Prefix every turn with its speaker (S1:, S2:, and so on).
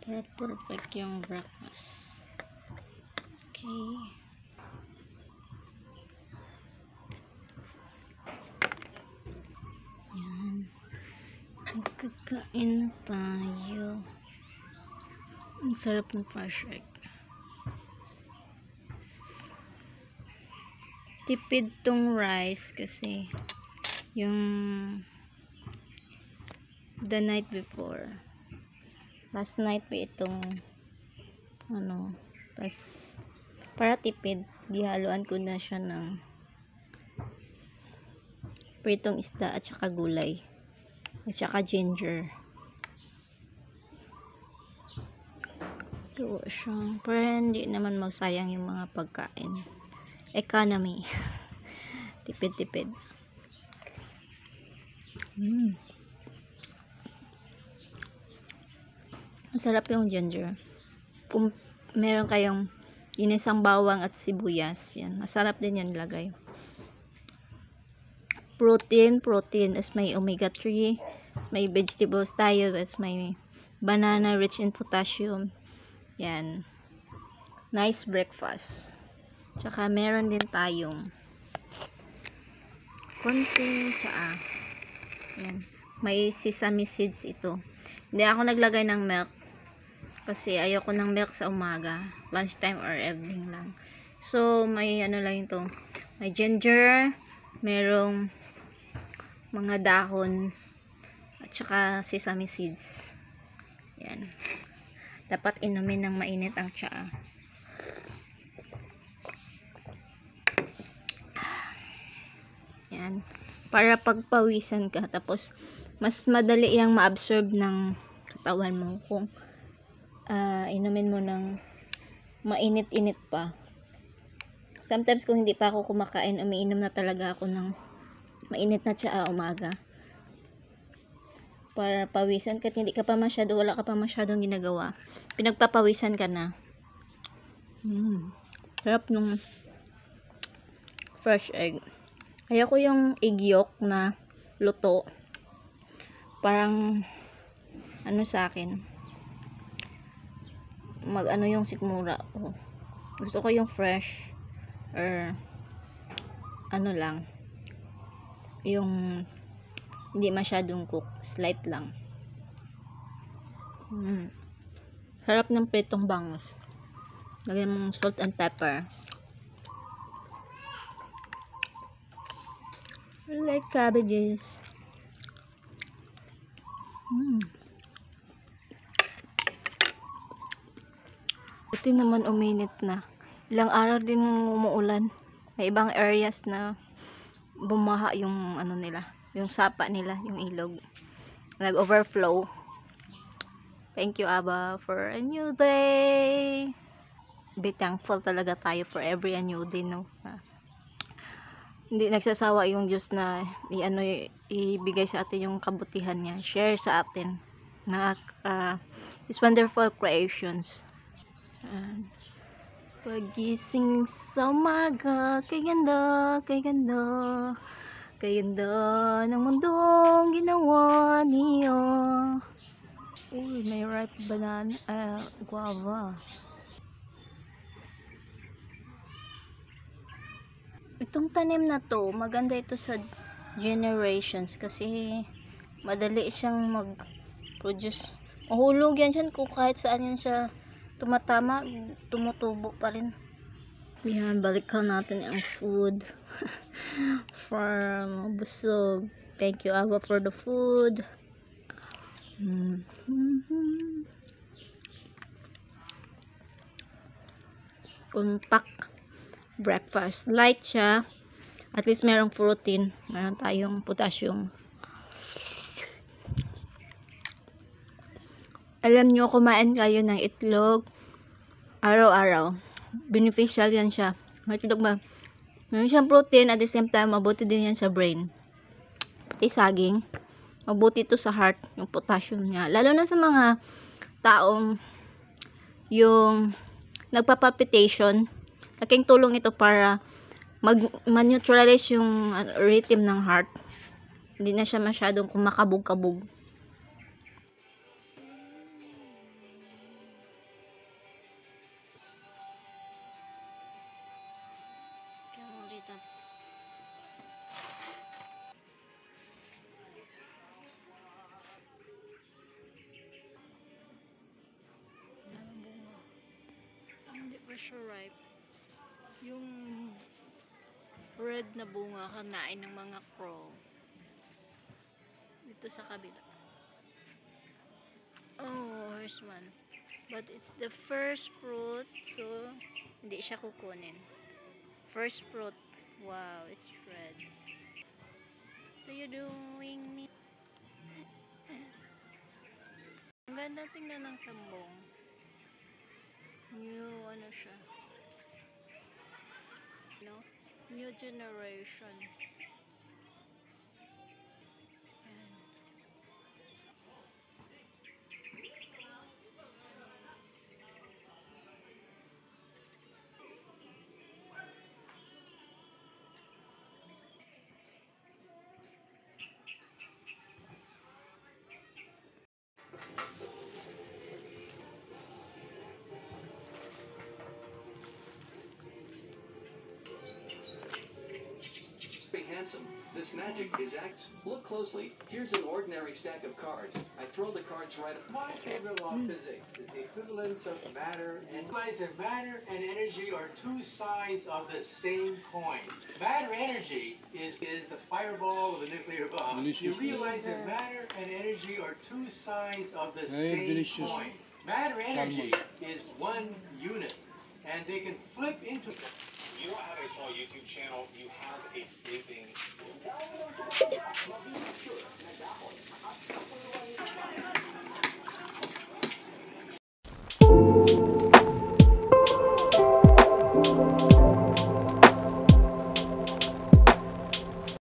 S1: para perfect yung breakfast. Okay. Yan. Magkakain tayo. Ang sarap ng fresh egg. Tipid tong rice kasi yung the night before. Last night pa itong tas para tipid, dihaluan ko na siya ng pritong isda at saka gulay at saka ginger. So, para hindi naman magsayang yung mga pagkain. Economy. Tipid-tipid. Masarap yung ginger. Kung meron kayong inisang bawang at sibuyas, yan. Masarap din yan lagay. Protein as may omega 3, may vegetables tayo, as may banana rich in potassium. Yan. Nice breakfast. Tsaka meron din tayong konting tsaa. Yan. May sesame seeds ito. Hindi ako naglagay ng milk kasi ayoko ng milk sa umaga, lunchtime or evening lang. So may ano lang ito, may ginger, merong mga dahon at saka sesame seeds. Yan. Dapat inumin ng mainit ang tsaa. Yan. Para pagpawisan ka, tapos mas madali yang ma-absorb ng katawan mo kung inumin mo ng mainit-init pa. Sometimes kung hindi pa ako kumakain, umiinom na talaga ako ng mainit na tsaa umaga. Para pawisan ka, hindi ka pa masyado, wala ka pa masyadong ginagawa. Pinagpapawisan ka na. Sarap nung fresh egg. Kaya ko yung egg yolk na luto. Parang sa akin. Mag-ano yung sikmura. Gusto ko yung fresh or lang. Yung hindi masyadong cook, slight lang. Sarap ng pritong bangus. Lagyan mong salt and pepper. I like cabbages. Buti naman uminit na. Ilang araw din umuulan. May ibang areas na bumaha yung nila, yung sapa nila, yung ilog. Nag-overflow. Thank you, Abba, for a new day. Be thankful talaga tayo for every new day, no? Hindi nagsasawa yung Diyos na ibigay sa atin yung kabutihan niya, share sa atin na His wonderful creations. Pagising sa umaga, kay ganda ng mundong ginawa niya. Uy, may ripe banana, guava. Itong tanim na to, maganda ito sa generations kasi madali siyang mag-produce. Mahulog yan siya kung kahit saan yan siya tumatama, tumutubo pa rin. Yan, balikan natin ang food. For busog. Thank you, Abba, for the food. Compact breakfast. Light siya. At least merong protein. Meron tayong potassium. Alam nyo, kumain kayo ng itlog araw-araw. Beneficial yan siya. Meron siyang protein, at the same time, mabuti din yan sa brain. Pati saging. Mabuti ito sa heart, yung potassium niya. Lalo na sa mga taong yung nagpa-palpitation. Laking tulong ito para ma-neutralize yung rhythm ng heart. Hindi na siya masyadong kumakabog-kabog. nuts. Ang bunga. Hindi pa siya ripe. Yung red na bunga kanain ng mga crow. Dito sa kabila. Oh, here's one. But it's the first fruit, so hindi siya kukunin. First fruit. Wow, it's red. What are you doing? Ang ganda tingnan ng sambong. New, ano siya. No? New generation. Ayan.
S2: Handsome. This magic is act. Look closely. Here's an ordinary stack of cards. I throw the cards right up.
S3: My favorite law of physics is the equivalence of matter and matter and energy are two sides of the same coin. Matter energy is the fireball of a nuclear bomb. You realize that matter and energy are two sides of the same coin. Matter energy is one unit, and they can flip into.
S4: You don't have a small YouTube channel, you have a sleeping.